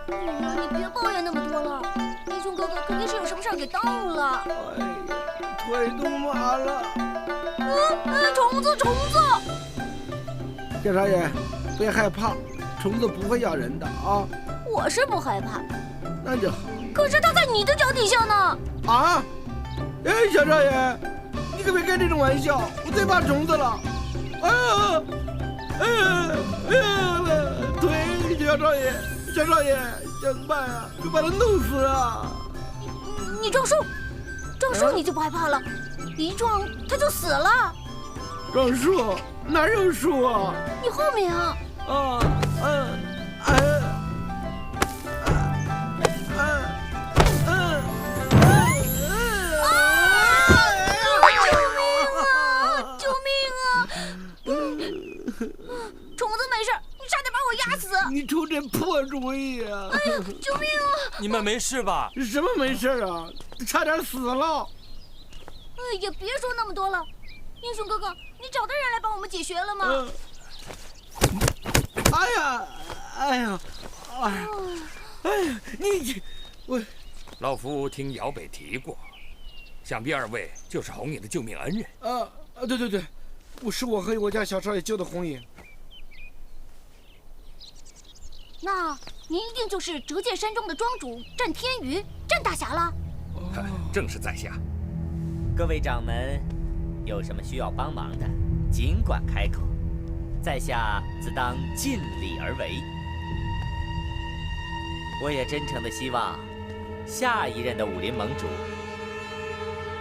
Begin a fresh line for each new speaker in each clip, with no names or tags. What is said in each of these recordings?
你别抱怨那么多了，英雄哥哥肯定是有什么事儿给耽误了。
哎呀，腿都麻了。
虫子！
小少爷，别害怕，虫子不会咬人的啊。
我是不害怕，
那就好。
可是它在你的脚底下呢。
啊？哎，小少爷，你可别开这种玩笑，我最怕虫子了。腿，小少爷，怎么办啊？快把他弄死啊！
你撞树你就不害怕了，一撞它就死了。
撞树？哪有树啊？
你后面啊。救命啊！虫子没事，你差点把我压死。
你出这破主意啊！
哎呀，救命啊！
你们没事吧？
什么没事啊？差点死了。
也别说那么多了，英雄哥哥，你找到人来帮我们解决了吗？
哎呀，我，
老夫听姚北提过，想必二位就是红影的救命恩人。
对，我和我家小少爷救的红影。
那您一定就是折剑山庄的庄主战天云，战大侠了。
正是在下。
各位掌门，有什么需要帮忙的，尽管开口，在下自当尽力而为。我也真诚的希望，下一任的武林盟主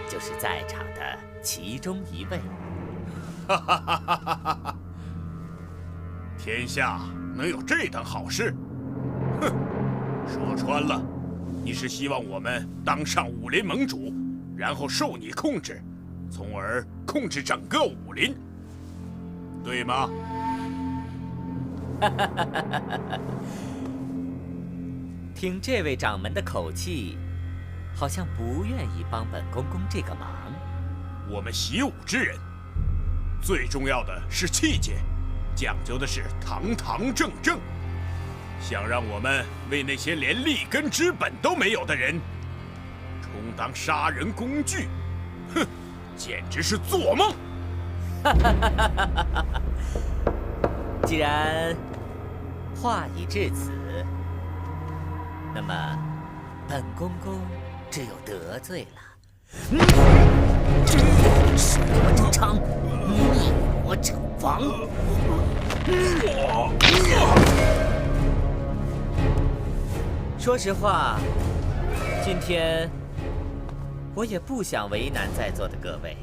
就是在场的其中一位。
天下能有这等好事？哼，说穿了，你是希望我们当上武林盟主，然后受你控制，从而控制整个武林，对吗？
听这位掌门的口气，好像不愿意帮本公公这个忙。
我们习武之人，最重要的是气节，讲究的是堂堂正正。想让我们为那些连立根之本都没有的人充当杀人工具，哼，简直是做梦！
既然话已至此，那么本公公只有得罪了。水火争长，灭我者亡。说实话，今天我也不想为难在座的各位。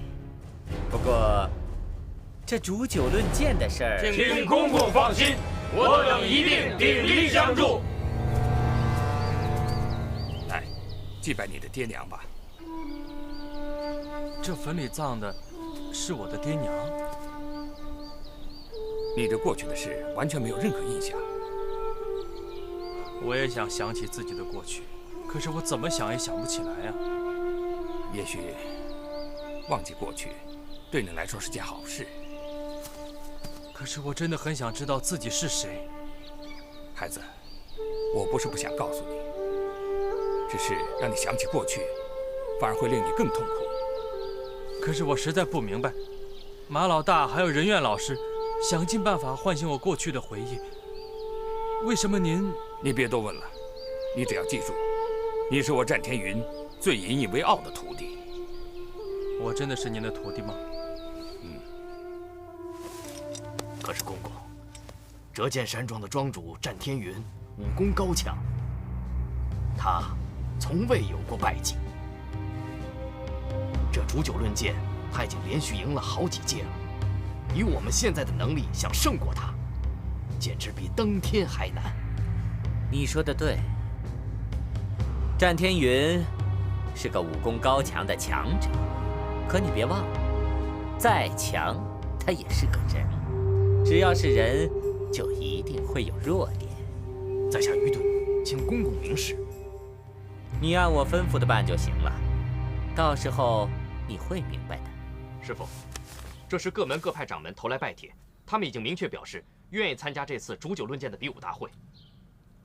不过，这煮酒论剑的事儿，
请公公放心，我等一定鼎力相助。
来，祭拜你的爹娘吧。
这坟里葬的是我的爹娘。
你对过去的事完全没有任何印象。
我也想想起自己的过去，可是我怎么想也想不起来啊。
也许忘记过去，对你来说是件好事。
可是我真的很想知道自己是谁。
孩子，我不是不想告诉你，只是让你想起过去，反而会令你更痛苦。
可是我实在不明白，马老大还有仁院老师想尽办法唤醒我过去的回忆，为什么您……
你别多问了，你只要记住，你是我战天云最引以为傲的徒弟。
我真的是您的徒弟吗？
可是公公，折剑山庄的庄主战天云武功高强，他从未有过败绩。这煮酒论剑，他已经连续赢了好几届了。以我们现在的能力，想胜过他，简直比登天还难。
你说的对，战天云是个武功高强的强者，可你别忘了，再强他也是个人，只要是人，就一定会有弱点。
在下愚钝，请公公明示。
你按我吩咐的办就行了，到时候你会明白的。
师傅，这是各门各派掌门投来拜帖，他们已经明确表示愿意参加这次煮酒论剑的比武大会。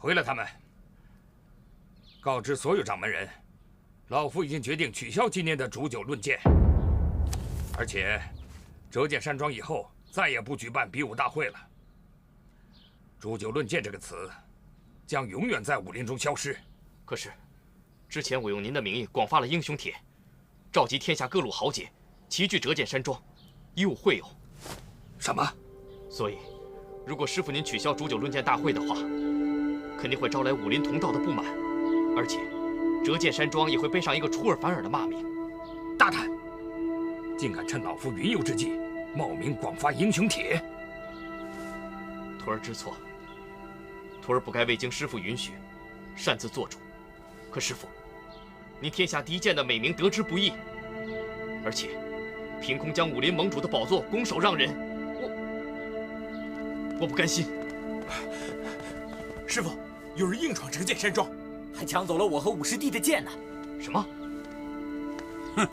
回了他们，告知所有掌门人，老夫已经决定取消今年的煮酒论剑，而且折剑山庄以后再也不举办比武大会了。煮酒论剑这个词将永远在武林中消失。
可是，之前我用您的名义广发了英雄帖，召集天下各路豪杰齐聚折剑山庄，以武会友。
什么？
所以，如果师傅您取消煮酒论剑大会的话，肯定会招来武林同道的不满，而且折剑山庄也会背上一个出尔反尔的骂名。
大胆！竟敢趁老夫云游之际，冒名广发英雄帖！
徒儿知错，徒儿不该未经师傅允许，擅自做主。可师傅，您天下第一剑的美名得之不易，而且凭空将武林盟主的宝座拱手让人，我不甘心。
师傅，有人硬闯折剑山庄，
还抢走了我和武师弟的剑呢！
什么？
哼！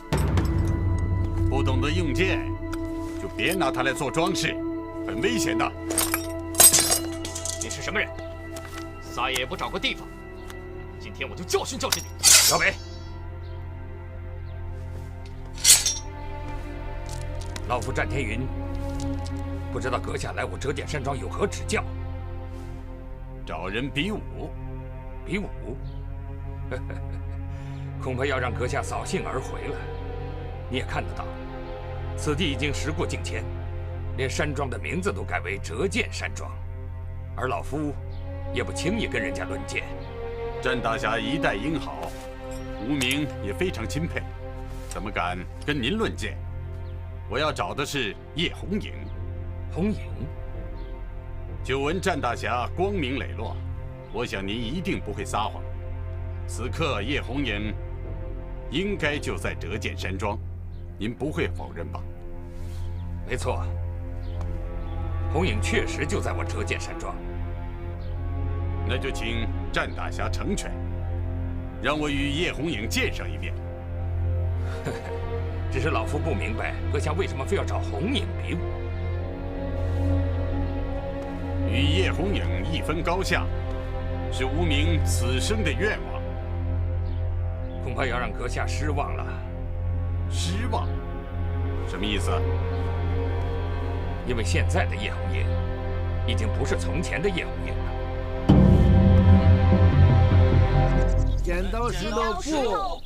不懂得用剑，就别拿它来做装饰，很危险的。
你是什么人？撒野也不找个地方！今天我就教训教训你！
小北，老夫战天云，不知道阁下来我折剑山庄有何指教？
找人比武，
比武，恐怕要让阁下扫兴而回了。你也看得到，此地已经时过境迁，连山庄的名字都改为折剑山庄，而老夫也不轻易跟人家论剑。
战大侠一代英豪，无名也非常钦佩，怎么敢跟您论剑？我要找的是叶红影。
红影。
久闻战大侠光明磊落，我想您一定不会撒谎。此刻叶红影应该就在折剑山庄，您不会否认吧？
没错，红影确实就在我折剑山庄。
那就请战大侠成全，让我与叶红影见上一面。
只是老夫不明白，阁下为什么非要找红影比武？
与叶红影一分高下，是无名此生的愿望。
恐怕要让阁下失望了。
失望？什么意思？
因为现在的叶红影，已经不是从前的叶红影了。
剪刀石头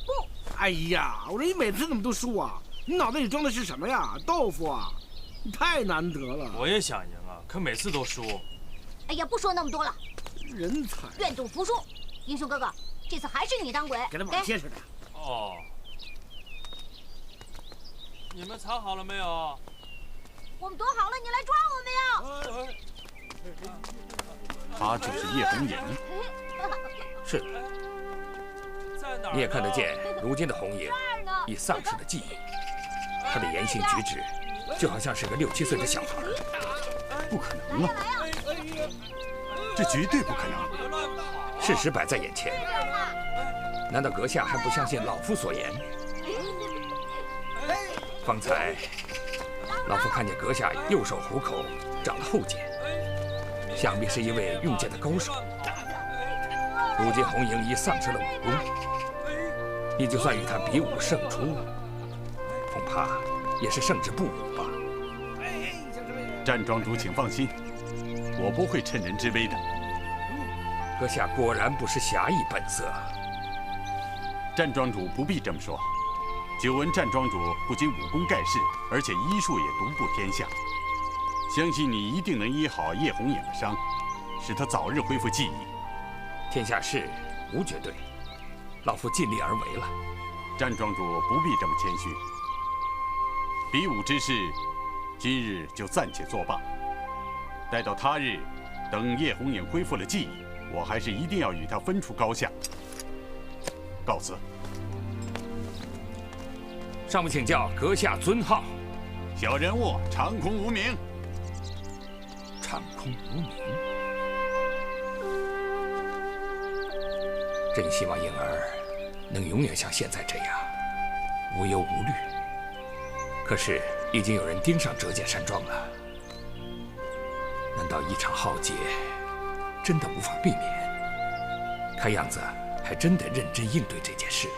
布。哎呀，我说你每次怎么都输啊？你脑袋里装的是什么呀？豆腐啊？你太难得了。
我也想赢啊，可每次都输。
哎呀，不说那么多了，
人才。
愿赌服输。英雄哥哥，这次还是你当鬼。
给他往结实点。
哦。你们藏好了没有？
我们躲好了，你来抓我们呀！
他就是叶红影。
是的。你也看得见，如今的红影已丧失了记忆，他的言行举止就好像是个6、7岁的小孩。
不可能啊！这绝对不可能！
事实摆在眼前，难道阁下还不相信老夫所言？方才老夫看见阁下右手虎口长了后茧，想必是一位用剑的高手。如今红影已丧失了武功，你就算与他比武胜出，恐怕也是胜之不武吧。
战庄主，请放心，我不会趁人之危的。
阁下果然不失侠义本色。
战庄主不必这么说。久闻战庄主不仅武功盖世，而且医术也独步天下。相信你一定能医好叶红影的伤，使他早日恢复记忆。
天下事无绝对，老夫尽力而为了。
战庄主不必这么谦虚。比武之事，今日就暂且作罢。待到他日，等叶红影恢复了记忆，我还是一定要与他分出高下。告辞。
上不请教阁下尊号。
小人物长空无名。
长空无名。真希望影儿能永远像现在这样无忧无虑。可是已经有人盯上折剑山庄了，难道一场浩劫真的无法避免？看样子还真得认真应对这件事了。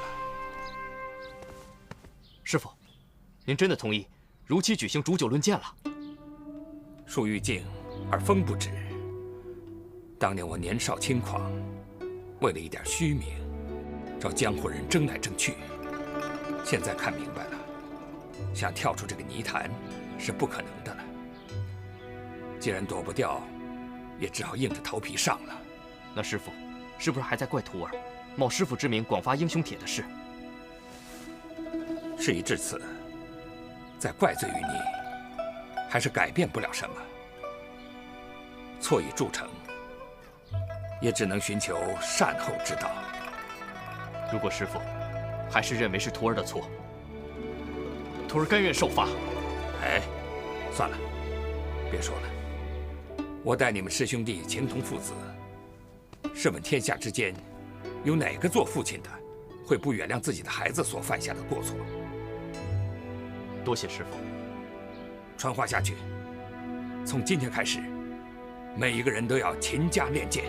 师傅，您真的同意如期举行煮酒论剑了？
树欲静而风不止。当年我年少轻狂，为了一点虚名，找江湖人争来争去。现在看明白了，想跳出这个泥潭是不可能的了。既然躲不掉，也只好硬着头皮上了。
那师傅是不是还在怪徒儿冒师傅之名广发英雄帖的事？
事已至此，再怪罪于你，还是改变不了什么。错已铸成，也只能寻求善后之道。
如果师傅还是认为是徒儿的错，徒儿甘愿受罚。
哎，算了，别说了。我待你们师兄弟情同父子，试问天下之间，有哪个做父亲的会不原谅自己的孩子所犯下的过错？
多谢师傅。
传话下去，从今天开始，每一个人都要勤加练剑。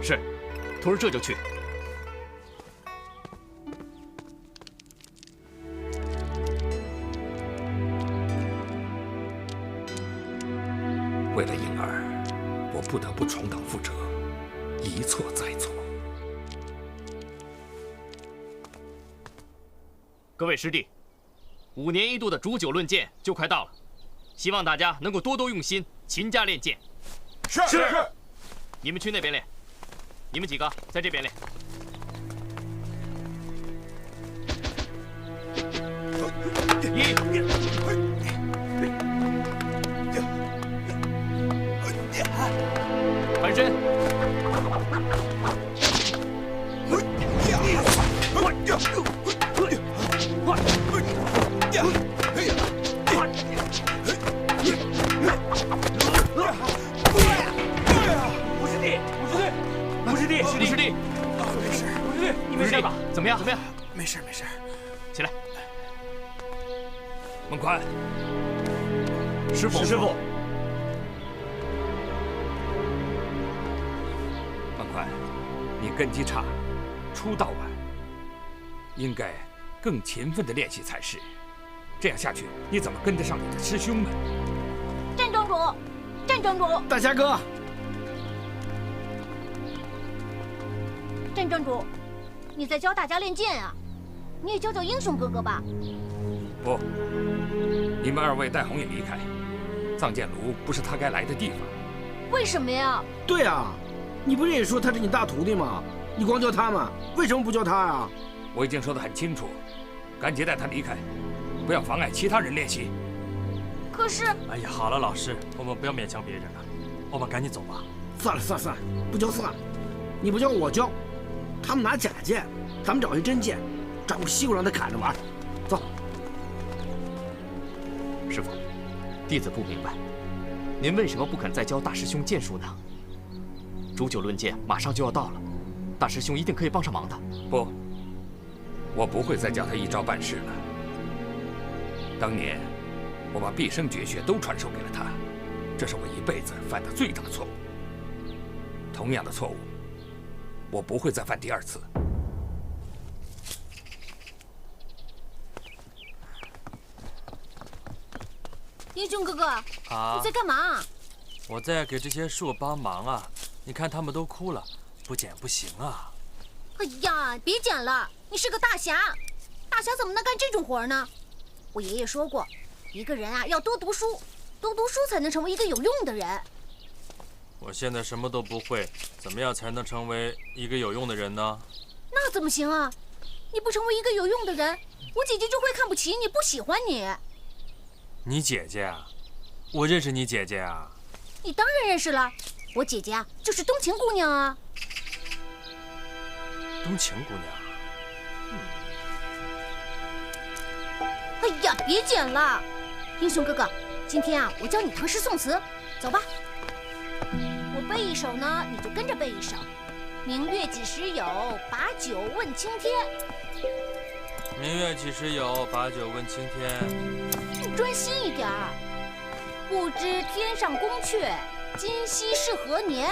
是，徒儿这就去。
为了婴儿，我不得不重蹈覆辙，一错再错。
各位师弟，5年1度的煮酒论剑就快到了，希望大家能够多多用心，勤加练剑。
是。
你们去那边练，你们几个在这边练。翻身。五师弟，你没事吧？怎么样？
没事。
起来。
孟宽，
师傅。
孟宽，你根基差，出道晚，应该更勤奋地练习才是。这样下去，你怎么跟得上你的师兄们？
战庄主，
大侠哥，
战庄主，你在教大家练剑啊？你也教教英雄哥哥吧。
不，你们2位带红影离开，藏剑炉不是他该来的地方。
为什么呀？
对啊，你不是也说他是你大徒弟吗？你光教他们，为什么不教他啊？
我已经说得很清楚，赶紧带他离开，不要妨碍其他人练习。
可是，
哎呀，好了，老师，我们不要勉强别人了，我们赶紧走吧。
算了，不教算了。你不教我教，他们拿假剑，咱们找一真剑，抓住西瓜让他砍着玩。走。
师傅，弟子不明白，您为什么不肯再教大师兄剑术呢？煮酒论剑马上就要到了，大师兄一定可以帮上忙的。
不，我不会再教他一招半式了。当年我把毕生绝学都传授给了他，这是我一辈子犯的最大错误。同样的错误，我不会再犯第2次。
英雄哥哥，
啊，
你在干嘛？
我在给这些树帮忙啊，你看他们都枯了，不剪不行啊。
哎呀，别剪了，你是个大侠，大侠怎么能干这种活呢？我爷爷说过，一个人啊要多读书，多读书才能成为一个有用的人。
我现在什么都不会，怎么样才能成为一个有用的人呢？
那怎么行啊？你不成为一个有用的人，我姐姐就会看不起你，不喜欢你。
你姐姐啊？我认识你姐姐啊？
你当然认识了，我姐姐啊就是冬晴姑娘啊。
冬晴姑娘。
哎呀，别剪了，英雄哥哥，今天啊我教你唐诗宋词，走吧。我背一首呢，你就跟着背一首。明月几时有，把酒问青天。
明月几时有，把酒问青天。
你专心一点儿。不知天上宫阙，今夕是何年？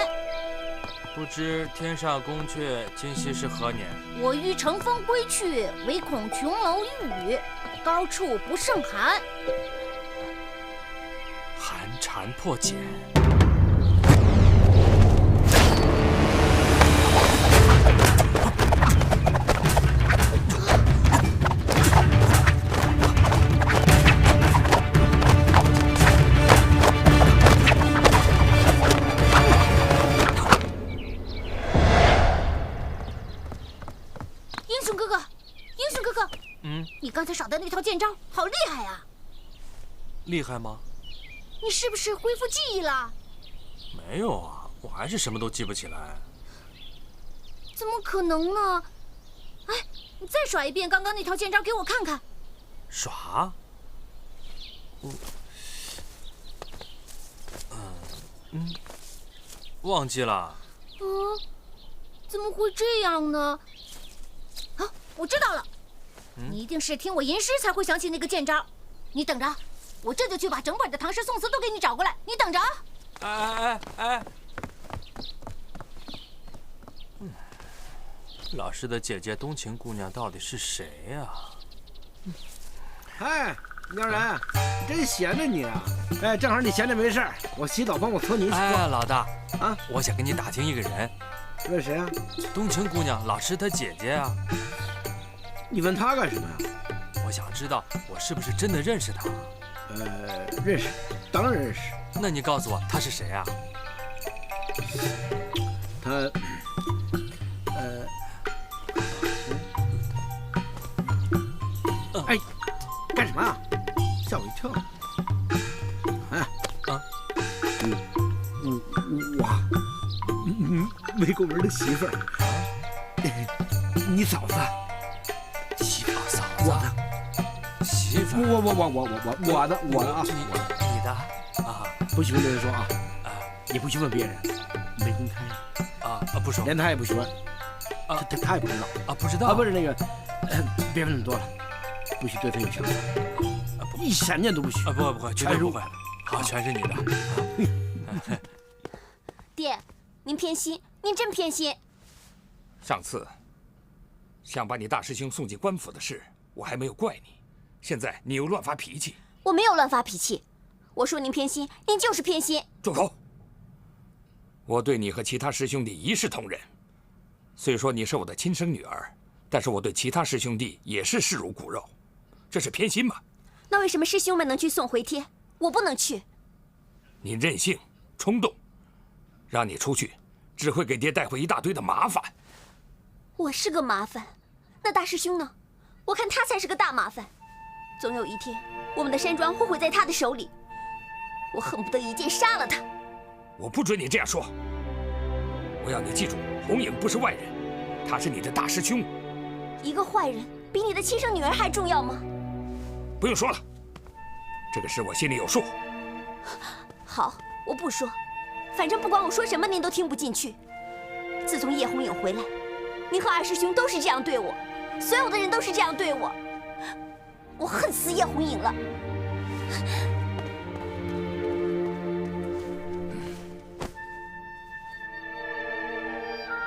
不知天上宫阙今夕是何年？
我欲乘风归去，唯恐琼楼玉宇，高处不胜寒。
寒蝉破茧。
你刚才耍的那套剑招好厉害啊！
厉害吗？
你是不是恢复记忆了？
没有啊，我还是什么都记不起来。
怎么可能呢？哎，你再耍一遍刚刚那套剑招给我看看。
耍？忘记了。
怎么会这样呢？啊，我知道了。你一定是听我吟诗才会想起那个剑招。你等着，我这就去把整本的唐诗宋词都给你找过来。你等着啊！
哎！老师的姐姐冬晴姑娘到底是谁呀？
哎，鸟人，真闲着你啊！哎，正好你闲着没事儿，我洗澡帮我搓泥洗。
哎，老大
啊，
我想跟你打听一个人。
问谁啊？
冬晴姑娘，老师她姐姐啊。
你问他干什么呀？
我想知道我是不是真的认识他。
认识，当然认识。
那你告诉我他是谁啊？
他，哎，干什么啊？吓我一跳！我魏公文的媳妇儿，你嫂子。
媳妇嫂子，
我的
媳妇，
我的啊，
你的啊，
不许跟别人说啊，也不许问别人，没公开
不说，
连他也不许问，他也不知道
不知道
啊，不是那个，别问那么多了，不许对他有想法，一闪念都不许，
不会，绝对不会，好，全是你的。
爹，您偏心，您真偏心。
上次想把你大师兄送进官府的事，我还没有怪你，现在你又乱发脾气。
我没有乱发脾气，我说您偏心，您就是偏心。
住口！我对你和其他师兄弟一视同仁，虽说你是我的亲生女儿，但是我对其他师兄弟也是视如骨肉，这是偏心吗？
那为什么师兄们能去送回帖，我不能去？
你任性冲动，让你出去，只会给爹带回一大堆的麻烦。
我是个麻烦，那大师兄呢？我看他才是个大麻烦。总有一天，我们的山庄会毁在他的手里，我恨不得一剑杀了他。
我不准你这样说。我要你记住，红影不是外人，他是你的大师兄。
一个坏人比你的亲生女儿还重要吗？
不用说了，这个事我心里有数。
好，我不说，反正不管我说什么，您都听不进去。自从叶红影回来，您和二师兄都是这样对我，所有的人都是这样对我，我恨死叶红影了。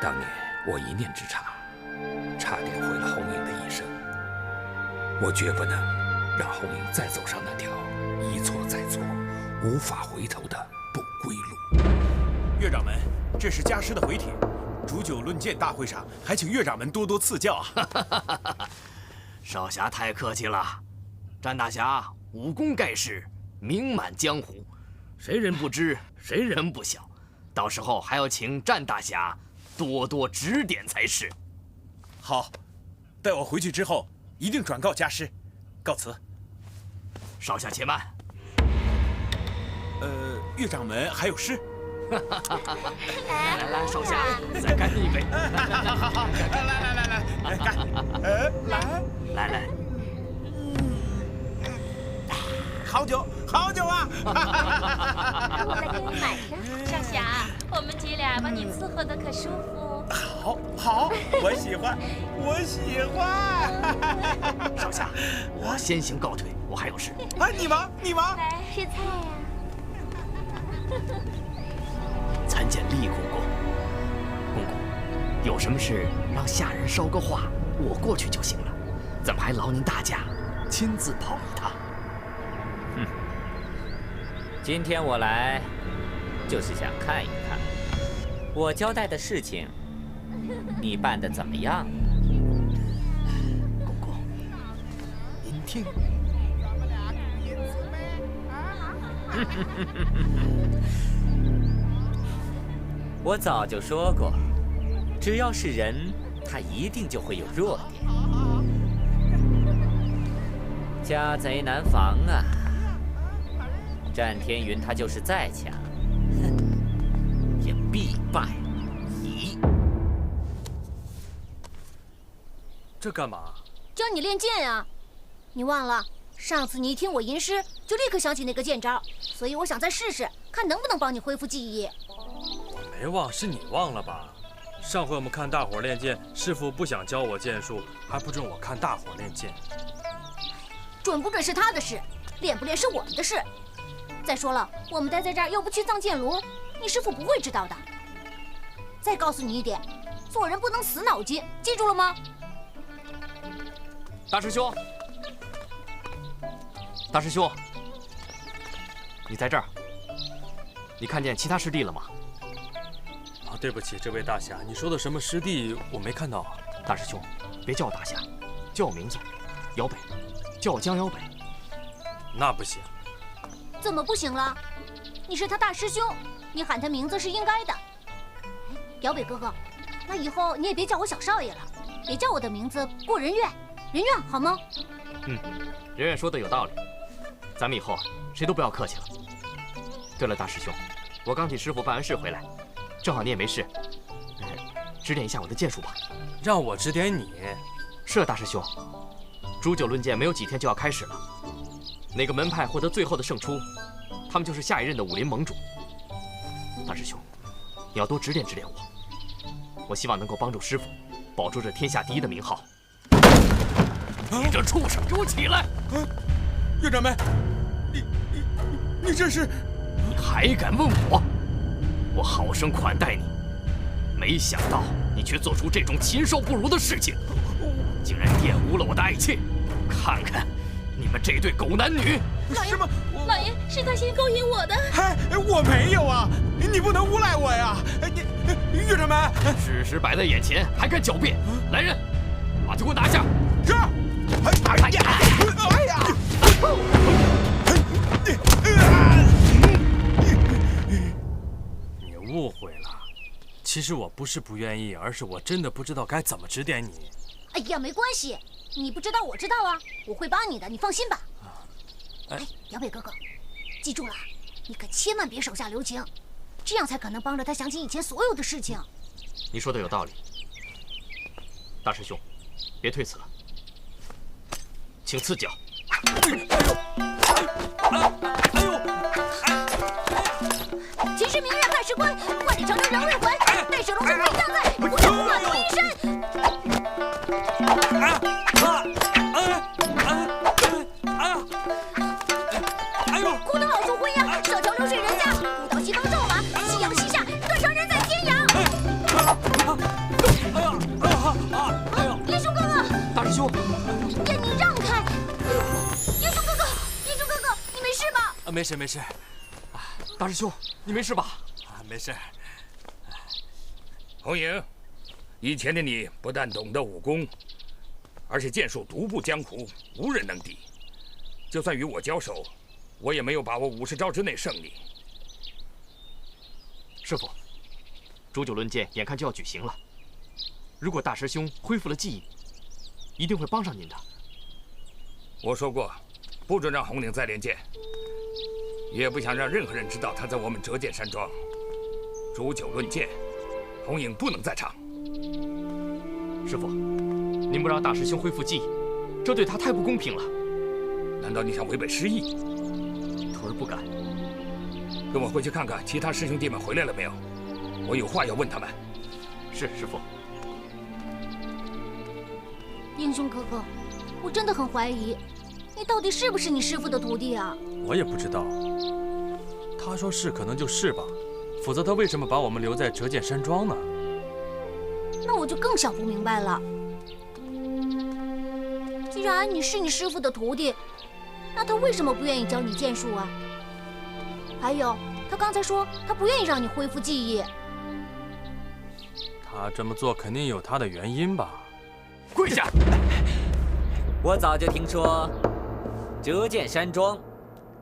当年我一念之差，差点毁了红影的一生。我绝不能让红影再走上那条一错再错、无法回头的不归路。
岳掌门，这是家师的回帖，煮酒论剑大会上还请岳掌门多多赐教啊！
少侠太客气了，战大侠武功盖世，名满江湖，谁人不知，谁人不晓。到时候还要请战大侠多多指点才是。
好，待我回去之后，一定转告家师。告辞。
少侠且慢。
岳掌门还有事。
来，少侠，再干一杯。
来，干！
来。
好酒啊！
我再给你买上。
少侠，我们姐俩把你伺候的可舒服。
好，我喜欢。
少侠，我先行告退，我还有事。
你忙。
来吃菜呀。
参见厉公公。有什么事让下人捎个话，我过去就行了，怎么还劳您大驾亲自跑一趟？
今天我来，就是想看一看，我交代的事情，你办得怎么样？
公公，您听。
我早就说过，只要是人，他一定就会有弱点。家贼难防啊！战天云他就是再强，也必败矣。
这干嘛？
教你练剑啊！你忘了上次你一听我吟诗，就立刻想起那个剑招，所以我想再试试，看能不能帮你恢复记忆。
我没忘，是你忘了吧？上回我们看大伙练剑，师傅不想教我剑术，还不准我看大伙练剑。
准不准是他的事，练不练是我们的事。再说了，我们待在这儿又不去藏剑炉，你师傅不会知道的。再告诉你一点，做人不能死脑筋，记住了吗？
大师兄，大师兄，你在这儿？你看见其他师弟了吗？
啊，对不起，这位大侠，你说的什么师弟我没看到啊。
大师兄，别叫我大侠，叫我名字，姚北，叫我江姚北。
那不行。
怎么不行了？你是他大师兄，你喊他名字是应该的。姚北哥哥，那以后你也别叫我小少爷了，别叫我的名字过人怨，人怨好吗？
人怨说的有道理，咱们以后谁都不要客气了。对了，大师兄，我刚替师傅办完事回来，正好你也没事，指点一下我的剑术吧。
让我指点你？
是啊，大师兄，煮酒论剑没有几天就要开始了。哪个门派获得最后的胜出，他们就是下一任的武林盟主。大师兄，你要多指点指点我，我希望能够帮助师傅保住这天下第一的名号。你这畜生，给我起来！
岳掌门，你这是？
你还敢问我？我好生款待你，没想到你却做出这种禽兽不如的事情，竟然玷污了我的爱妾。看看你们这对狗男女！
什么？老爷是他先勾引我的。
嗨，我没有啊！你不能诬赖我呀！岳掌门，
事实摆在眼前，还敢狡辩！来人，把他给我拿下！
是。哎呀！哎呀！
你误会了，其实我不是不愿意，而是我真的不知道该怎么指点你。
哎呀，没关系，你不知道我知道啊，我会帮你的，你放心吧。哎，姚北哥哥，记住了，你可千万别手下留情，这样才可能帮着他想起以前所有的事情。
你说的有道理，大师兄，别推辞了，请赐教。
秦时明月盖世关，万里长征人未还。带水龙神飞将在，不是无马夺阴山。孤灯老树昏鸦，小桥流水人家。古道西风骤马，夕阳西下，断肠人在天涯。英雄哥哥，
大师兄，
呀，你让开！英雄哥哥，英雄哥哥，你没事吧？
没事没事。
大师兄，你没事吧？
没事。
红影，以前的你不但懂得武功，而且剑术独步江湖，无人能敌。就算与我交手，我也没有把握50招之内胜你。
师傅，煮酒论剑眼看就要举行了，如果大师兄恢复了记忆，一定会帮上您的。
我说过，不准让红领再练剑，也不想让任何人知道他在我们折剑山庄煮酒论剑。红影不能在场。
师傅，您不让大师兄恢复记忆，这对他太不公平了。
难道你想违背师意？
徒儿不敢。
跟我回去看看其他师兄弟们回来了没有，我有话要问他们。
是，师傅。
英雄哥哥，我真的很怀疑，你到底是不是你师父的徒弟啊？
我也不知道。他说是，可能就是吧。否则他为什么把我们留在折剑山庄呢？
那我我就更想不明白了。既然你是你师父的徒弟，那他为什么不愿意教你剑术啊？还有，他刚才说他不愿意让你恢复记忆。
他这么做肯定有他的原因吧？
跪下！
我早就听说，折剑山庄，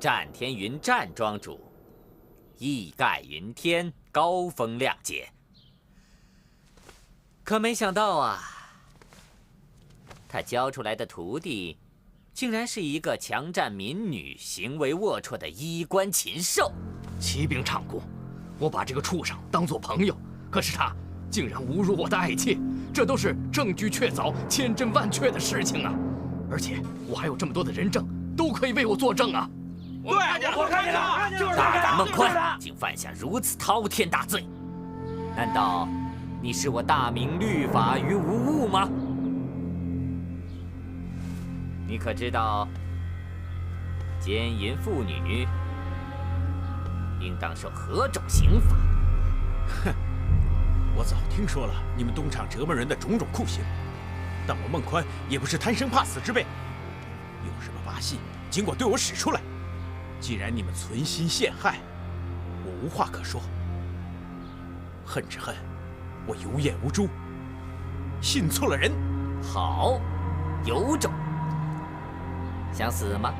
战天云战庄主，义盖云天，高风亮节。可没想到啊，他教出来的徒弟，竟然是一个强占民女、行为龌龊的衣冠禽兽。
骑兵唱功，我把这个畜生当作朋友，可是他竟然侮辱我的爱妾，这都是证据确凿、千真万确的事情啊！而且我还有这么多的人证，都可以为我作证啊！
对，我看见了，就是
大胆孟宽，竟犯下如此滔天大罪，难道你视我大明律法于无物吗？你可知道，奸淫妇女应当受何种刑罚？
哼，我早听说了你们东厂折磨人的种种酷刑，但我孟宽也不是贪生怕死之辈，有什么把戏尽管对我使出来。既然你们存心陷害，我无话可说。恨之恨，我有眼无珠，信错了人。
好，有种。想死吗？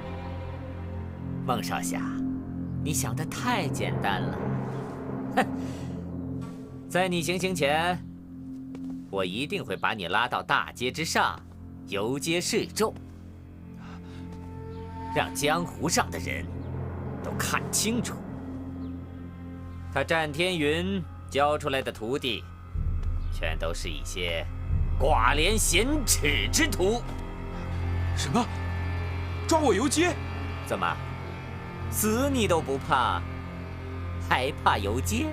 孟少侠，你想得太简单了。哼，在你行刑前，我一定会把你拉到大街之上，游街示众，让江湖上的人都看清楚，他战天云教出来的徒弟，全都是一些寡廉鲜耻之徒。
什么？抓我游街？
怎么，死你都不怕，还怕游街？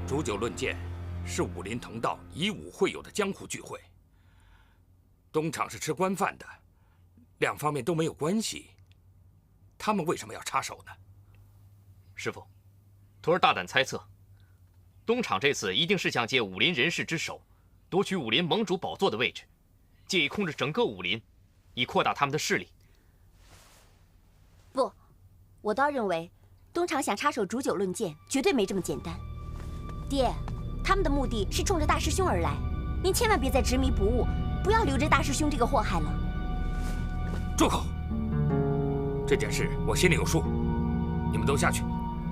煮酒论剑是武林同道以武会友的江湖聚会。东厂是吃官饭的，两方面都没有关系，他们为什么要插手呢？
师父，徒儿大胆猜测，东厂这次一定是想借武林人士之手，夺取武林盟主宝座的位置，借以控制整个武林，以扩大他们的势力。
不，我倒认为，东厂想插手煮酒论剑，绝对没这么简单。爹，他们的目的是冲着大师兄而来，您千万别再执迷不悟，不要留着大师兄这个祸害了。
住口！这件事我心里有数，你们都下去。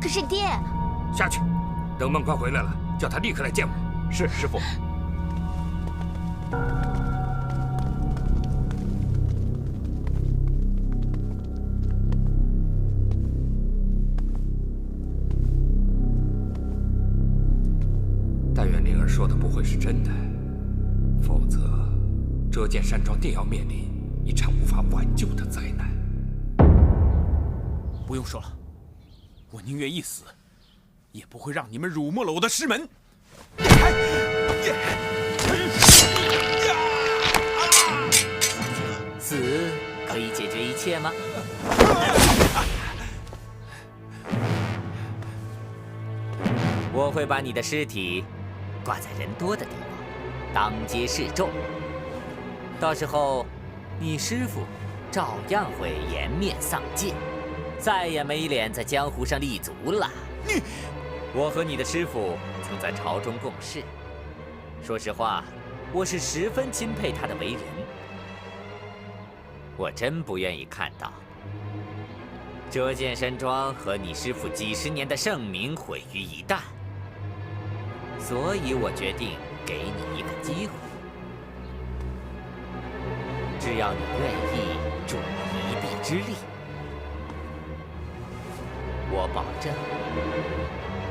可是爹，
下去，等孟宽回来了，叫他立刻来见我。
是，师父。
但愿灵儿说的不会是真的，否则折剑山庄定要面临一场无法挽救的灾难。
不用说了，我宁愿一死，也不会让你们辱没了我的师门。
死可以解决一切吗？我会把你的尸体挂在人多的地方，当街示众。到时候，你师父照样会颜面丧尽，再也没脸在江湖上立足了。我和你的师父曾在朝中共事，说实话，我是十分钦佩他的为人。我真不愿意看到折剑山庄和你师父几十年的盛名毁于一旦，所以我决定给你一个机会，只要你愿意助我一臂之力，我保证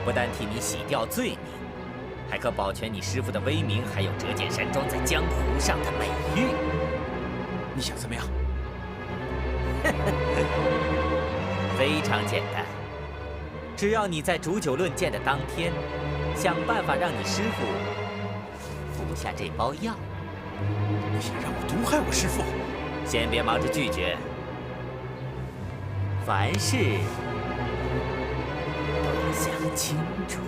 不但替你洗掉罪名，还可保全你师父的威名，还有折剑山庄在江湖上的美誉。
你想怎么样？
非常简单，只要你在煮酒论剑的当天，想办法让你师父服下这包药。
你想让我毒害我师父？
先别忙着拒绝，凡事都要想清楚。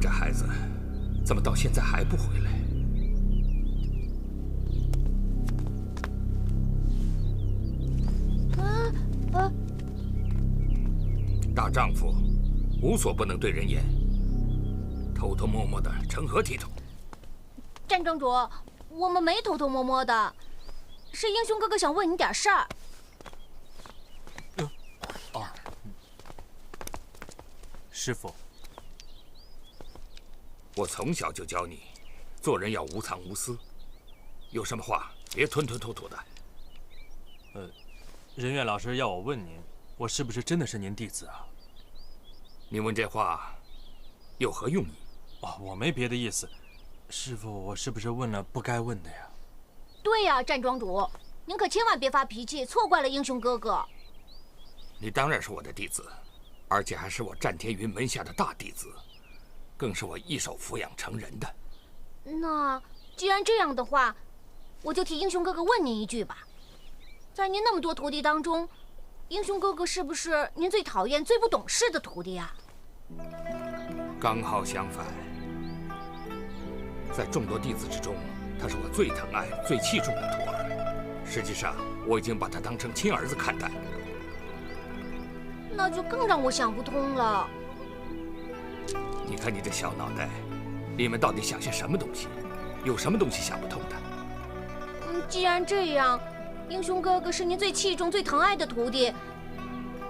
这孩子怎么到现在还不回来？大丈夫无所不能对人言，偷偷摸摸的成何体统？
站庄主，我们没偷偷摸摸的，是英雄哥哥想问你点事儿。
师傅，
我从小就教你，做人要无藏无私，有什么话别吞吞吐吐的。
仁院老师要我问您，我是不是真的是您弟子啊？
你问这话有何用意？
我没别的意思，师傅，我是不是问了不该问的呀？
对呀，站庄主，您可千万别发脾气，错怪了英雄哥哥。
你当然是我的弟子，而且还是我战天云门下的大弟子，更是我一手抚养成人的。
那既然这样的话，我就替英雄哥哥问您一句吧。在您那么多徒弟当中，英雄哥哥是不是您最讨厌、最不懂事的徒弟啊？
刚好相反，在众多弟子之中，他是我最疼爱、最器重的徒儿。实际上，我已经把他当成亲儿子看待。
那就更让我想不通了。
你看你这小脑袋，里面到底想些什么东西？有什么东西想不通的？
既然这样，英雄哥哥是您最器重、最疼爱的徒弟，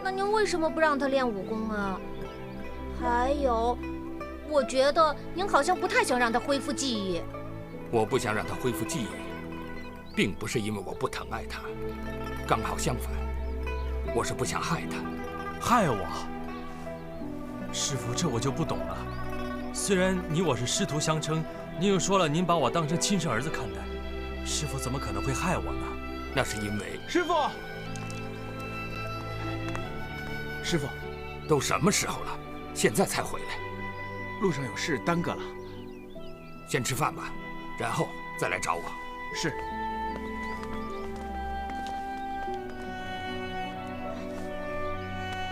那您为什么不让他练武功啊？还有，我觉得您好像不太想让他恢复记忆。
我不想让他恢复记忆，并不是因为我不疼爱他，刚好相反，我是不想害他。
害我？师傅，这我就不懂了。虽然你我是师徒相称，您又说了您把我当成亲生儿子看待，师傅怎么可能会害我呢？
那是因为
师傅，师傅，
都什么时候了，现在才回来？
路上有事耽搁了。
先吃饭吧，然后再来找我。
是。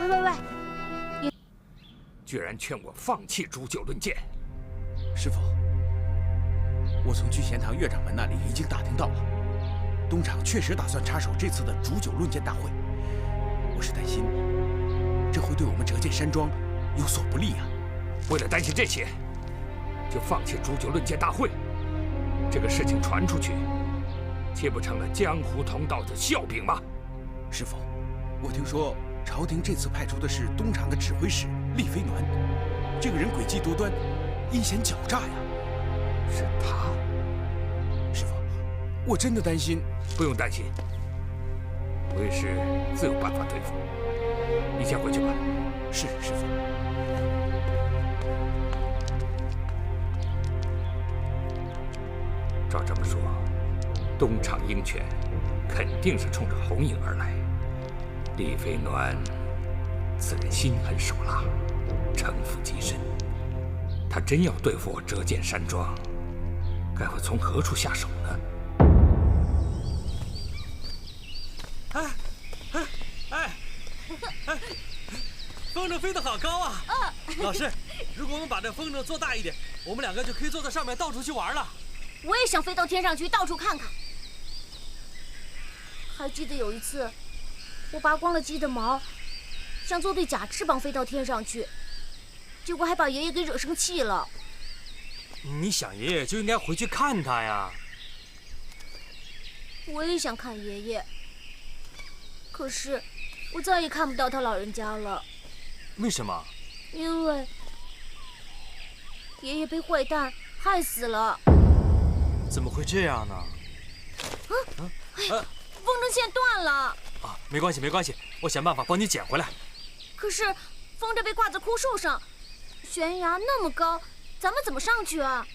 喂，
你居然劝我放弃煮酒论剑！
师傅，我从聚贤堂岳掌门那里已经打听到了，东厂确实打算插手这次的煮酒论剑大会。我是担心，这会对我们折剑山庄有所不利啊。
为了担心这些，就放弃煮酒论剑大会？这个事情传出去，岂不成了江湖同道的笑柄吗？
师傅，我听说朝廷这次派出的是东厂的指挥使厉飞鸾，这个人诡计多端，阴险狡诈呀。
是他？
师傅，我真的担心。
不用担心，为师自有办法对付。你先回去吧。
是，师傅。
照这么说，东厂鹰犬肯定是冲着红影而来。厉飞鸾，此人心狠手辣，城府极深。他真要对付我折剑山庄，该会从何处下手呢？
风筝飞得好高啊！老师，如果我们把这风筝做大一点，我们两个就可以坐在上面到处去玩了。
我也想飞到天上去，到处看看。还记得有一次，我拔光了鸡的毛，想做对假翅膀飞到天上去，结果还把爷爷给惹生气了。
你想爷爷就应该回去看他呀。
我也想看爷爷，可是我再也看不到他老人家了。
为什么？
因为爷爷被坏蛋害死了。
怎么会这样呢？
风筝线断了。
没关系，没关系，我想办法帮你捡回来。
可是风筝被挂在枯树上，悬崖那么高，咱们怎么上去啊？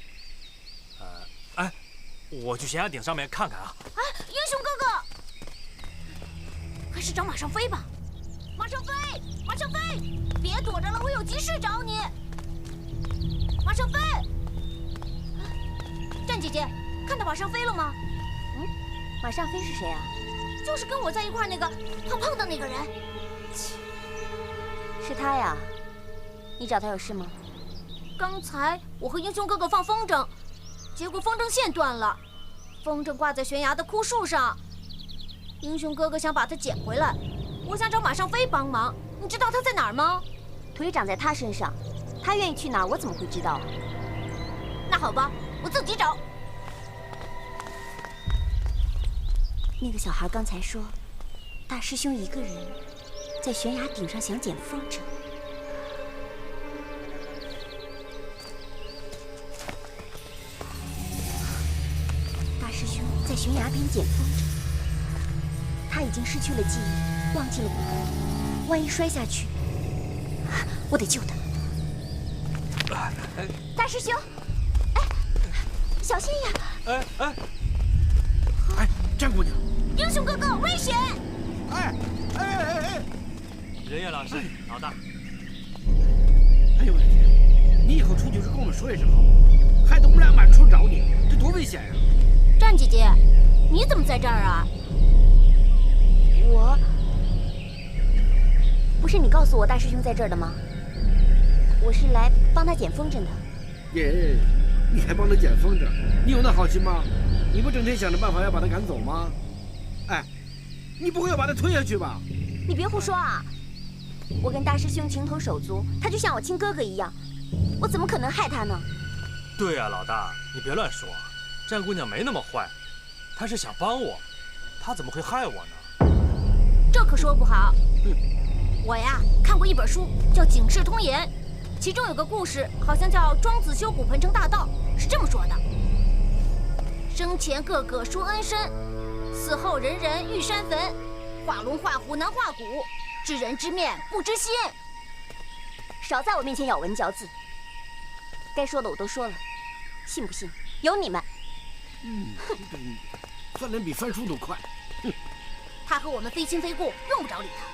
我去悬崖顶上面看看啊。
英雄哥哥，还是找马上飞吧。马上飞，马上飞，别躲着了，我有急事找你。马上飞。战姐姐，看到马上飞了吗？
马上飞是谁啊？
就是跟我在一块那个胖胖的那个人。
是他呀。你找他有事吗？
刚才我和英雄哥哥放风筝，结果风筝线断了，风筝挂在悬崖的枯树上。英雄哥哥想把它捡回来，我想找马尚飞帮忙。你知道他在哪儿吗？
腿长在他身上，他愿意去哪儿，我怎么会知道啊？
那好吧，我自己找。
那个小孩刚才说，大师兄一个人在悬崖顶上想捡风筝。大师兄在悬崖边捡风筝，他已经失去了记忆，忘记了我，万一摔下去，我得救他。大师兄，哎，小心呀！
哎，战姑娘，
英雄哥哥，危险！
哎！
任烨老师，老大。
哎呦我的天！你以后出去时跟我们说一声好吗？害得我们俩满处找你，这多危险呀！
战姐姐，你怎么在这儿啊？
我不是你告诉我大师兄在这儿的吗？我是来帮他捡风筝的。
耶，你还帮他捡风筝？你有那好心吗？你不整天想着办法要把他赶走吗？哎，你不会要把他推下去吧？
你别胡说啊！我跟大师兄情同手足，他就像我亲哥哥一样，我怎么可能害他呢？
对啊，老大，你别乱说，战姑娘没那么坏，她是想帮我，她怎么会害我呢？
这可说不好。我呀看过一本书，叫《警世通言》，其中有个故事，好像叫庄子修古盆城大盗，是这么说的：生前个个说恩深，死后人人欲山坟，画龙画虎难画骨，知人知面不知心。
少在我面前咬文嚼字，该说的我都说了，信不信由你们。
翻脸比翻书都快。
他和我们非亲非故，用不着理他。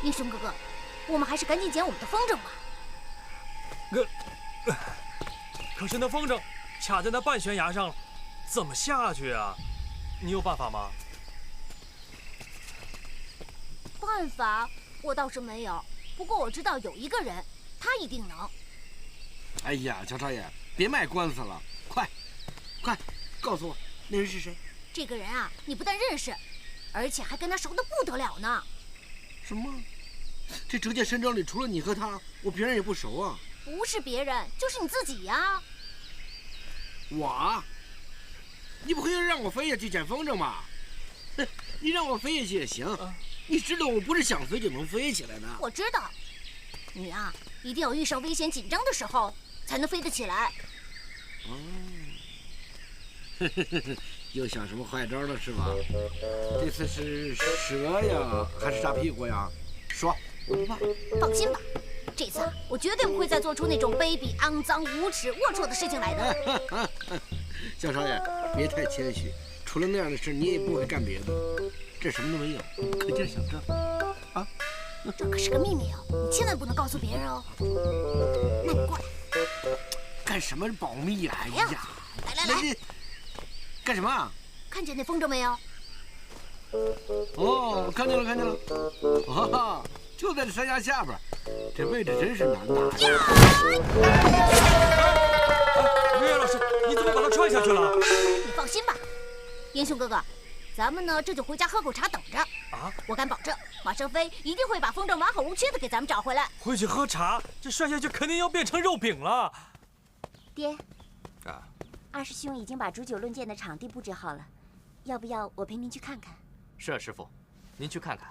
英雄哥哥，我们还是赶紧捡我们的风筝吧。
可是那风筝卡在那半悬崖上了，怎么下去啊？你有办法吗？
办法我倒是没有，不过我知道有一个人，他一定能。
哎呀，乔少爷，别卖关子了，快告诉我，那人是谁？
这个人啊，你不但认识，而且还跟他熟得不得了呢。
什么？这折界山庄里除了你和他，我别人也不熟啊。
不是别人，就是你自己呀。
我？你不会让我飞下去捡风筝吧？你让我飞下去也行。你知道我不是想飞就能飞起来的。
我知道，你啊，一定要遇上危险紧张的时候才能飞得起来。
又想什么坏招了是吧？这次是蛇呀，还是炸屁股呀？说，我不怕。
放心吧，这次啊，我绝对不会再做出那种卑鄙、肮脏、无耻、龌龊的事情来的。
小少爷，别太谦虚，除了那样的事，你也不会干别的。这什么都没有，可劲儿想这啊！
这可是个秘密哦，你千万不能告诉别人哦。那你过来。
干什么保密呀？哎呀，
来，
干什么？
看见那风筝没有？
哦，看见了。啊，就在这山崖下边，这位置真是难拿。
月月老师，你怎么把它踹下去了？
你放心吧，英雄哥哥，咱们呢这就回家喝口茶等着。
啊！
我敢保证，马尚飞一定会把风筝完好无缺的给咱们找回来。
回去喝茶，这摔下去肯定要变成肉饼了。
爹。
啊。
二师兄已经把煮酒论剑的场地布置好了，要不要我陪您去看看？
是啊，师傅，您去看看，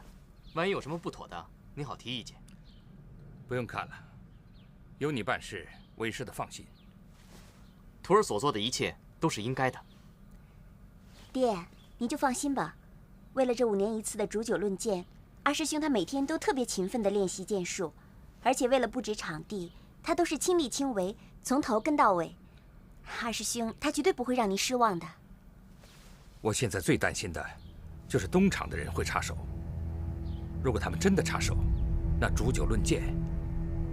万一有什么不妥的，您好提意见。
不用看了，有你办事，为师的放心。
徒儿所做的一切都是应该的。
爹，您就放心吧。为了这5年1次的煮酒论剑，二师兄他每天都特别勤奋地练习剑术，而且为了布置场地，他都是亲力亲为，从头跟到尾。二师兄他绝对不会让您失望的。
我现在最担心的，就是东厂的人会插手。如果他们真的插手，那煮酒论剑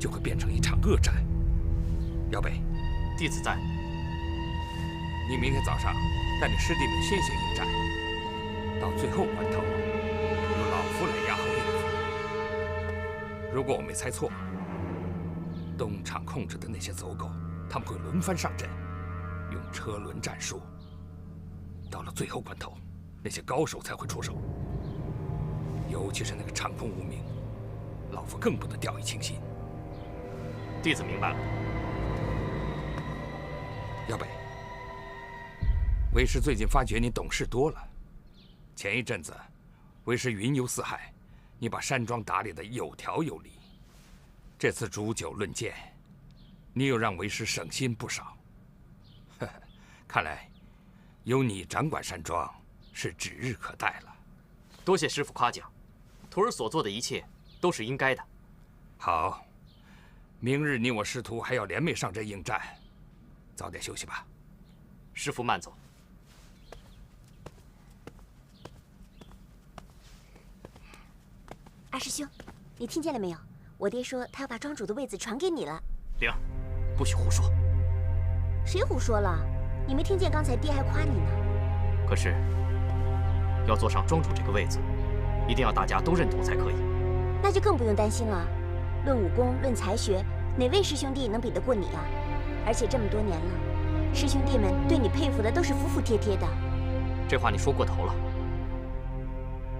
就会变成一场恶战。姚北，
弟子在。
你明天早上带领师弟们先行应战，到最后关头，由老夫来压后应付。如果我没猜错，东厂控制的那些走狗，他们会轮番上阵，用车轮战术。到了最后关头，那些高手才会出手。尤其是那个长空无名，老夫更不能掉以轻心。
弟子明白了。
姚北，为师最近发觉你懂事多了。前一阵子，为师云游四海，你把山庄打理得有条有理。这次煮酒论剑，你又让为师省心不少。呵呵，看来由你掌管山庄是指日可待了。
多谢师傅夸奖，徒儿所做的一切都是应该的。
好，明日你我师徒还要联袂上阵应战，早点休息吧。
师傅慢走。
二师兄，你听见了没有？我爹说他要把庄主的位子传给你了。
灵儿，不许胡说。
谁胡说了？你没听见刚才爹还夸你呢。
可是，要坐上庄主这个位子，一定要大家都认同才可以。
那就更不用担心了。论武功，论才学，哪位师兄弟能比得过你啊？而且这么多年了，师兄弟们对你佩服的都是服服帖帖的。
这话你说过头了。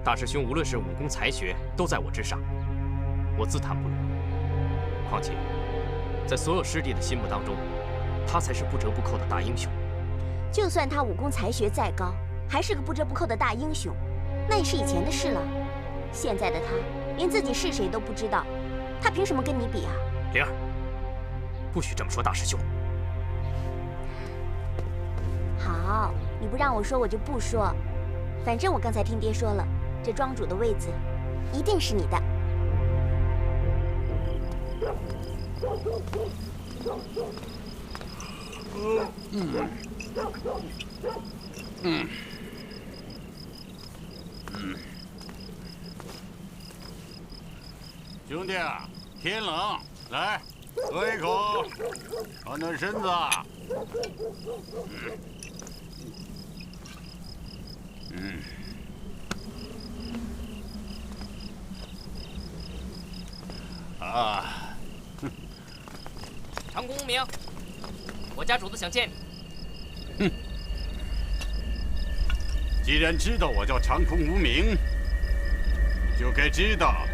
大师兄无论是武功才学，都在我之上，我自叹不如。况且，在所有师弟的心目当中，他才是不折不扣的大英雄。
就算他武功才学再高，还是个不折不扣的大英雄，那也是以前的事了。现在的他连自己是谁都不知道，他凭什么跟你比啊？
灵儿，不许这么说大师兄。
好，你不让我说，我就不说。反正我刚才听爹说了，这庄主的位子一定是你的。
兄弟，天冷，来喝一口，暖暖身子。啊！
长空无名，我家主子想见你。
哼！既然知道我叫长空无名，就该知道，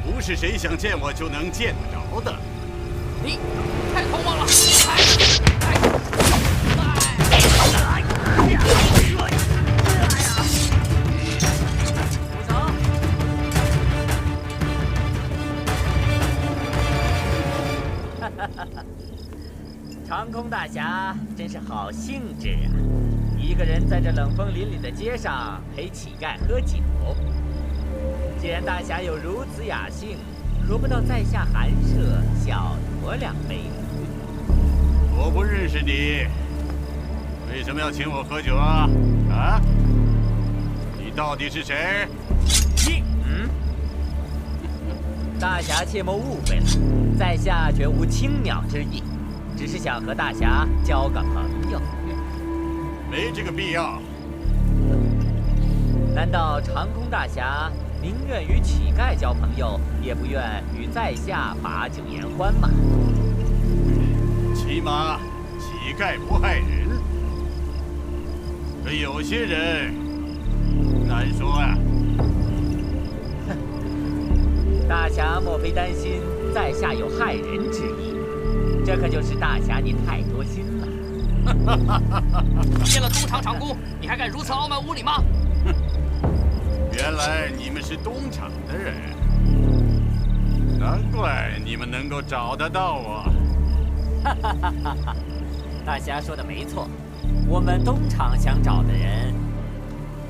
不是谁想见我就能见得着的。
你太狂妄了！
长空大侠真是好兴致啊！一个人在这冷风凛凛的街上陪乞丐喝酒。既然大侠有如此雅兴，何不到在下寒舍小酌两杯？
我不认识你，为什么要请我喝酒啊？啊？你到底是谁？
大侠切莫误会了，在下绝无轻蔑之意，只是想和大侠交个朋友。
没这个必要。
难道长空大侠宁愿与乞丐交朋友，也不愿与在下把酒言欢吗？
起码乞丐不害人，可有些人难说啊。
大侠莫非担心在下有害人之意？这可就是大侠你太多心了。
见了东厂长工，你还敢如此傲慢无礼吗？
原来你们是东厂的人，难怪你们能够找得到我。
大侠说的没错，我们东厂想找的人，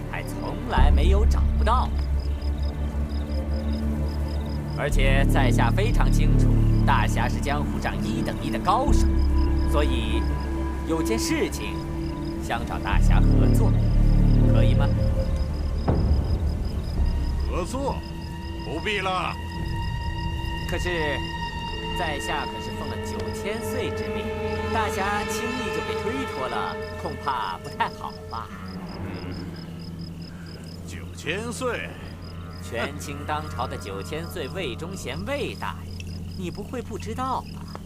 还从来没有找不到。而且在下非常清楚，大侠是江湖上1等1的高手，所以有件事情想找大侠合作，可以吗？
合作？不必了。
可是，在下可是奉了9000岁之命，大侠轻易就被推脱了，恐怕不太好吧
？9000岁。
权倾当朝的9000岁魏忠贤魏大人，你不会不知道吧？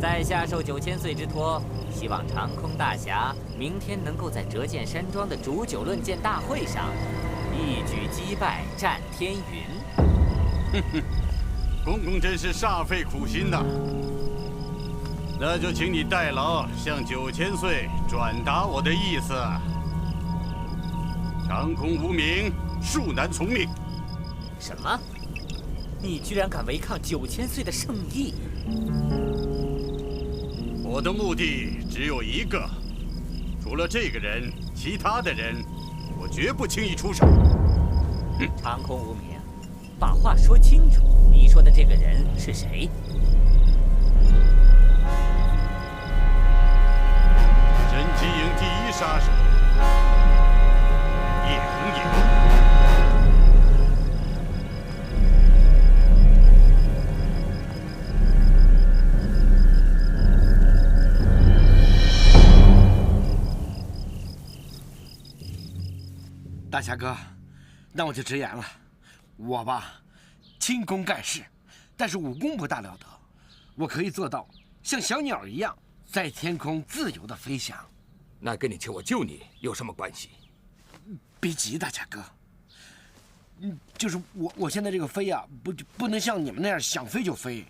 在下受9000岁之托，希望长空大侠明天能够在折剑山庄的煮酒论剑大会上，一举击败战天云。
哼哼，公公真是煞费苦心呐。那就请你代劳向9000岁转达我的意思。长空无名，恕难从命。
什么？你居然敢违抗9000岁的圣意？
我的目的只有一个，除了这个人，其他的人，我绝不轻易出手。
长空无名，把话说清楚，你说的这个人是谁？
真姬营第1杀手叶红影。
大侠哥，那我就直言了，我吧，轻功盖世，但是武功不大了得。我可以做到像小鸟一样在天空自由地飞翔。
那跟你求我救你有什么关系？
别急，大侠哥。就是我现在这个飞呀，不能像你们那样想飞就飞，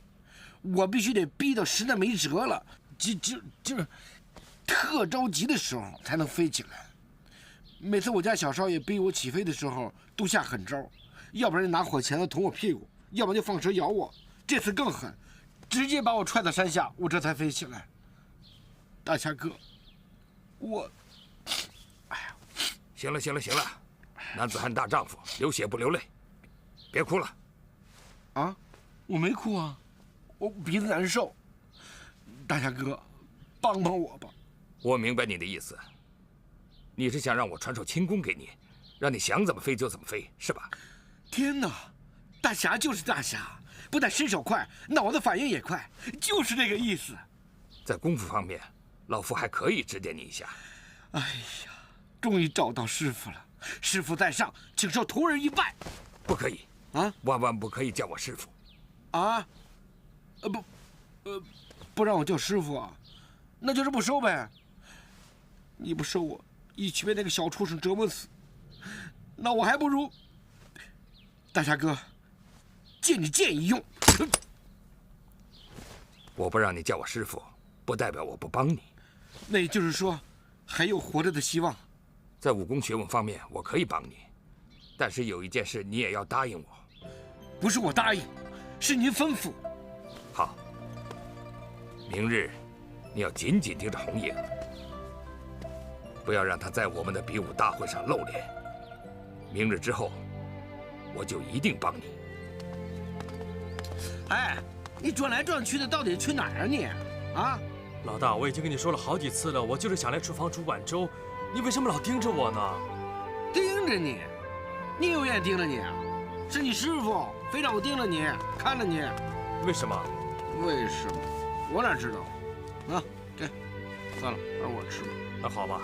我必须得逼到实在没辙了，就是特着急的时候才能飞起来。每次我家小少爷逼我起飞的时候，都下狠招，要不然拿火钳子捅我屁股，要不然就放蛇咬我。这次更狠，直接把我踹到山下，我这才飞起来。大侠哥，哎呀，
行了，男子汉大丈夫，流血不流泪，别哭了。
啊，我没哭啊，我鼻子难受。大侠哥，帮帮我吧。
我明白你的意思。你是想让我传授轻功给你，让你想怎么飞就怎么飞，是吧？
天哪，大侠就是大侠，不但身手快，脑子反应也快，就是这个意思。
在功夫方面，老夫还可以指点你一下。
哎呀，终于找到师傅了，师傅在上，请受徒儿一拜。
不可以
啊，
万万不可以叫我师傅。
啊？不让我叫师傅啊？那就是不收呗。你不收我，一起被那个小畜生折磨死，那我还不如……大侠哥，借你剑一用。
我不让你叫我师傅，不代表我不帮你。
那也就是说，还有活着的希望。
在武功学问方面，我可以帮你，但是有一件事你也要答应我。
不是我答应，是您吩咐。
好，明日你要紧紧盯着红影，不要让他在我们的比武大会上露脸。明日之后，我就一定帮你。
哎，你转来转去的，到底去哪儿啊你？啊？
老大，我已经跟你说了好几次了，我就是想来厨房煮碗粥，你为什么老盯着我呢？
盯着你？你有眼盯着你？是你师傅非让我盯着你，看着你。
为什么？
为什么？我哪知道？啊，给，算了，让我吃吧。
那好吧，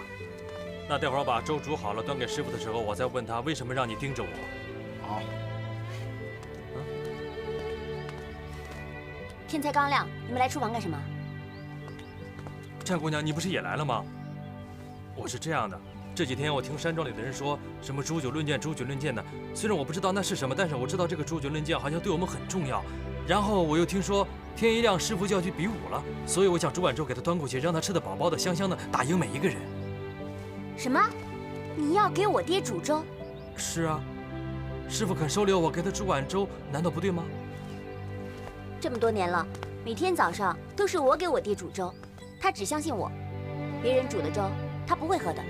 那待会儿我把粥煮好了，端给师傅的时候，我再问他为什么让你盯着我。
好。
天才刚亮，你们来厨房干什么？
战姑娘，你不是也来了吗？我是这样的，这几天我听山庄里的人说什么煮酒论剑的，虽然我不知道那是什么，但是我知道这个煮酒论剑好像对我们很重要。然后我又听说天一亮师傅就要去比武了，所以我想煮碗粥给他端过去，让他吃得饱饱的、香香的，打赢每一个人。
什么？你要给我爹煮粥？
是啊，师傅肯收留我，给他煮碗粥，难道不对吗？
这么多年了，每天早上都是我给我爹煮粥，他只相信我，别人煮的粥他不会喝的。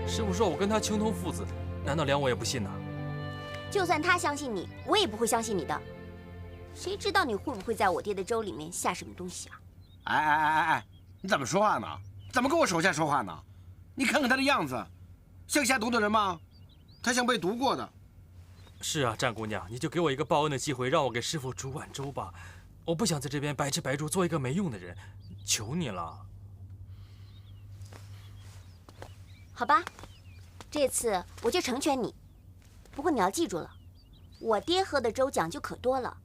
师傅说我跟他情同父子，难道连我也不信呢？
就算他相信你，我也不会相信你的。谁知道你会不会在我爹的粥里面下什么东西啊？
哎，你怎么说话呢？怎么跟我手下说话呢？你看看他的样子，像下毒的人吗？他像被毒过的。
是啊，战姑娘，你就给我一个报恩的机会，让我给师傅煮碗粥吧。我不想在这边白吃白住，做一个没用的人，求你了。
好吧，这次我就成全你。不过你要记住了，我爹喝的粥讲究可多了，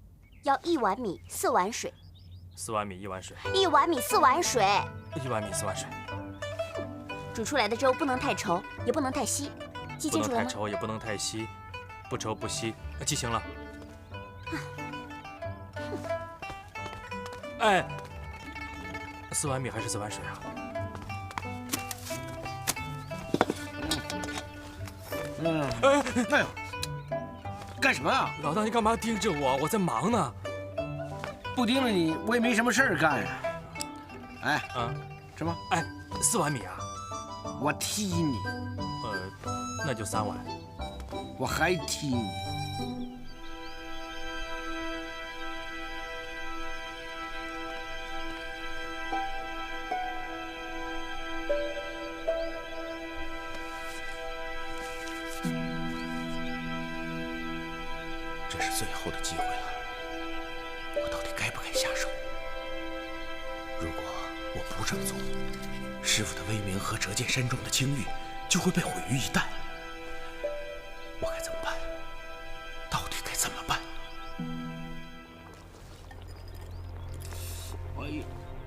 要1碗米4碗水。
4碗米1碗水。
1碗米4碗水。
1碗米4碗水。
煮出来的粥不能太稠，也不能太稀，记清楚了吗？
不能太稠，也不能太稀，不稠不稀，记清了。哎，4碗米还是4碗水啊？
哎呦，干什么啊？
老大，你干嘛盯着我？我在忙呢。
不盯着你，我也没什么事儿干呀。哎，
啊，
什么？
哎，4碗米啊？
我踢你。
那就3碗。
我还踢你。
这是最后的机会了，我到底该不该下手？如果我不这么做，师傅的威名和折剑山庄的清誉就会被毁于一旦。我该怎么办？到底该怎么办？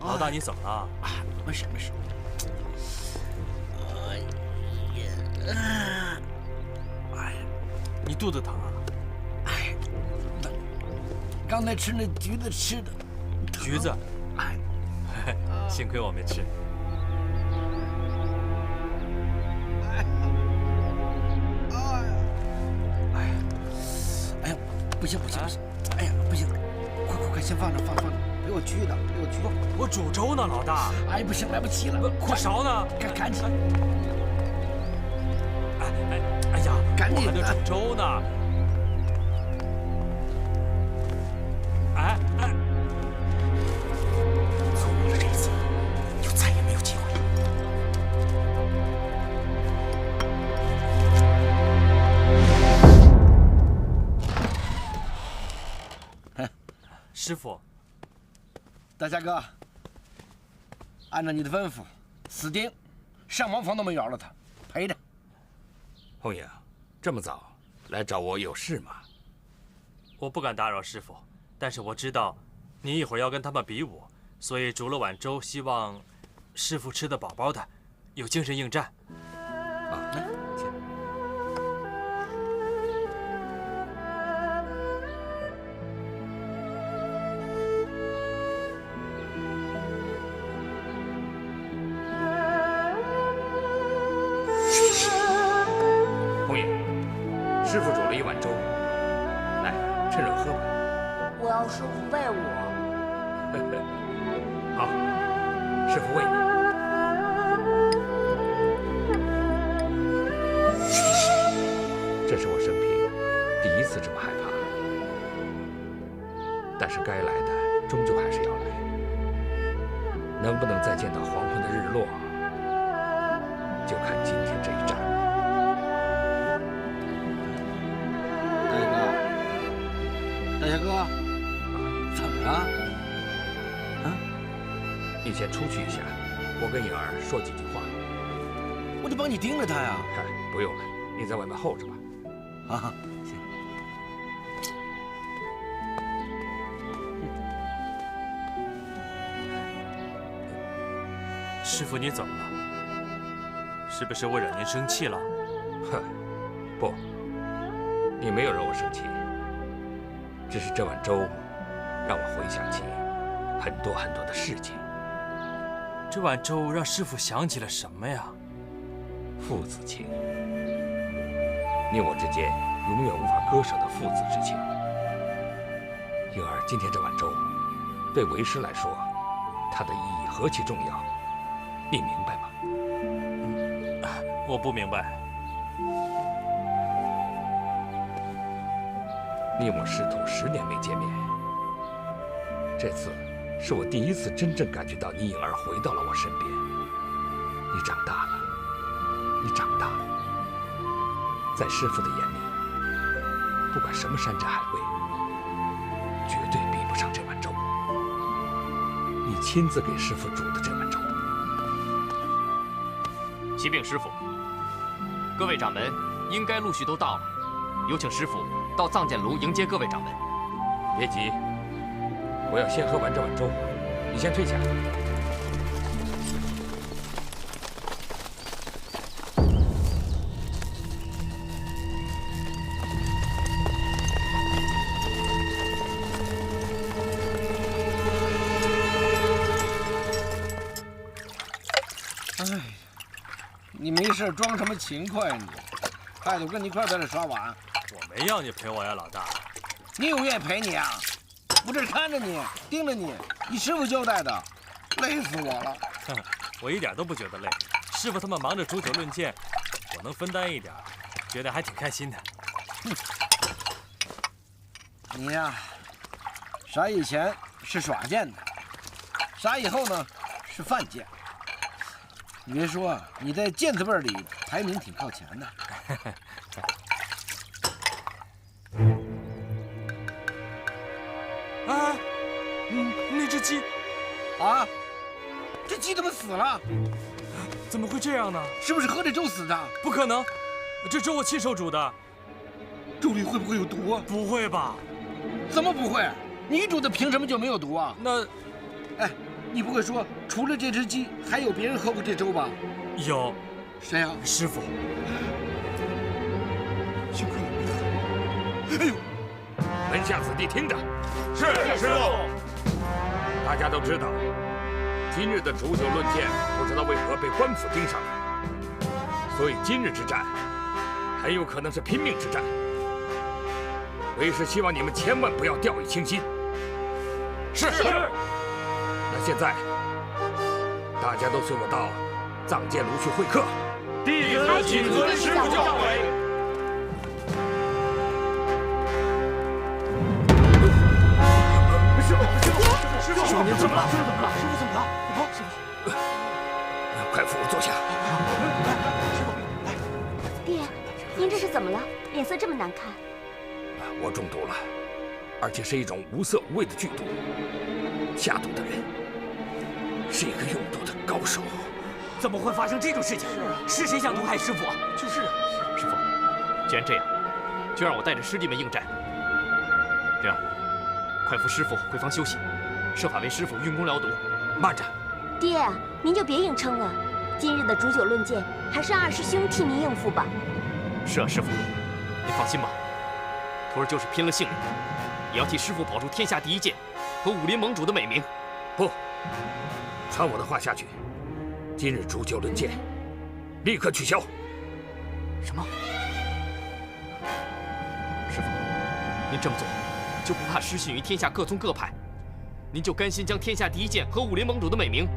老大，你怎么了？
没事没事。
你肚子疼啊？
刚才吃那橘子吃的。
橘子？
哎，
幸亏我没吃。
哎呀，不行不行不行！哎呀，不行，快先放着放着，给我焗的，给我焗的。
我煮粥呢，老大。
哎，不行，来不及了，
快勺呢！
赶紧！
哎呀，
赶紧！
我还在煮粥呢。
错过了这一次，就再也没有机会了。
师傅，
大侠哥，按照你的吩咐，死盯，上茅房都没饶了他，赔着。
红影，这么早来找我有事吗？
我不敢打扰师傅，但是我知道你一会儿要跟他们比武，所以煮了碗粥，希望师傅吃得饱饱的，有精神应战。
啊，来，请。红影，师傅煮了1碗粥，来，趁热喝吧。
我要师傅喂我。
好，师傅喂你。这是我生平第一次这么害怕，但是该来的终究还是要来。能不能再见到黄昏的日落，就看今天这一战。
大侠哥，怎么了？啊？
你先出去一下，我跟颖儿说几句话。
我得帮你盯着他呀。
嗨，不用了，你在外面候着吧。
啊，行。
师傅，你怎么了？是不是我惹您生气了？
哼，不，你没有惹我生气，只是这碗粥让我回想起很多很多的事情。
这碗粥让师傅想起了什么呀？
父子情，你我之间永远无法割舍的父子之情。颖儿，今天这碗粥，对为师来说，它的意义何其重要，你明白吗？
我不明白。
你我师徒10年没见面，这次是我第一次真正感觉到你颖儿回到了我身边。你长大了，你长大了。在师父的眼里，不管什么山珍海味，绝对比不上这碗粥。你亲自给师父煮的这碗粥。
启禀师父，各位掌门应该陆续都到了，有请师父到藏剑炉迎接各位掌门。
别急，我要先喝完这碗粥，你先退下。
哎，你没事装什么勤快呀你？害得我跟你一块在这刷碗。
我没要你陪我呀，老大。
你有愿意陪你啊？我这看着你，盯着你，你师傅交代的，累死我了。
我一点都不觉得累，师傅他们忙着煮酒论剑，我能分担一点，觉得还挺开心的。
你呀，傻以前是耍剑的，傻以后呢是犯贱。你别说，你在剑字辈里排名挺靠前的。
啊，那只鸡，
啊，这鸡怎么死了？
怎么会这样呢？
是不是喝这粥死的？
不可能，这粥我亲手煮的。
粥里会不会有毒啊？
不会吧？
怎么不会？你煮的凭什么就没有毒啊？
那，
哎，你不会说除了这只鸡，还有别人喝过这粥吧？
有。
谁啊？
师傅。
幸亏我没喝。哎呦！
门下子弟听着。
是师傅。
大家都知道，今日的煮酒论剑不知道为何被官府盯上了，所以今日之战很有可能是拼命之战。为师希望你们千万不要掉以轻心。
是。
那现在，大家都随我到藏剑炉去会客。
弟子谨遵师傅教诲。
师傅，您怎么了？师傅怎么了？师傅怎么了？师傅，快扶我坐下。
师傅，来。爹，您这是怎么了？脸色这么难看。
我中毒了，而且是一种无色无味的剧毒。下毒的人是一个用毒的高手。
怎么会发生这种事情？是谁想毒害师傅？
就是，师傅，既然这样，就让我带着师弟们应战。灵儿，快扶师傅回房休息，设法为师傅运功疗毒。
慢着，
爹，您就别硬撑了。今日的煮酒论剑，还是让二师兄替您应付吧。
是啊，师傅，您放心吧。徒儿就是拼了性命，也要替师傅保住天下第一剑和武林盟主的美名。
不，传我的话下去，今日煮酒论剑，立刻取消。
什么？师傅，您这么做，就不怕失信于天下各宗各派？您就甘心将天下第一剑和武林盟主的美名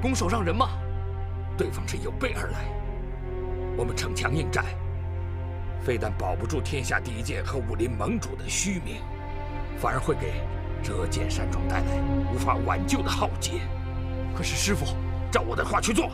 拱手让人吗？
对方是有备而来，我们逞强应战，非但保不住天下第一剑和武林盟主的虚名，反而会给折剑山庄带来无法挽救的浩劫。
可是师傅，
照我的话去做。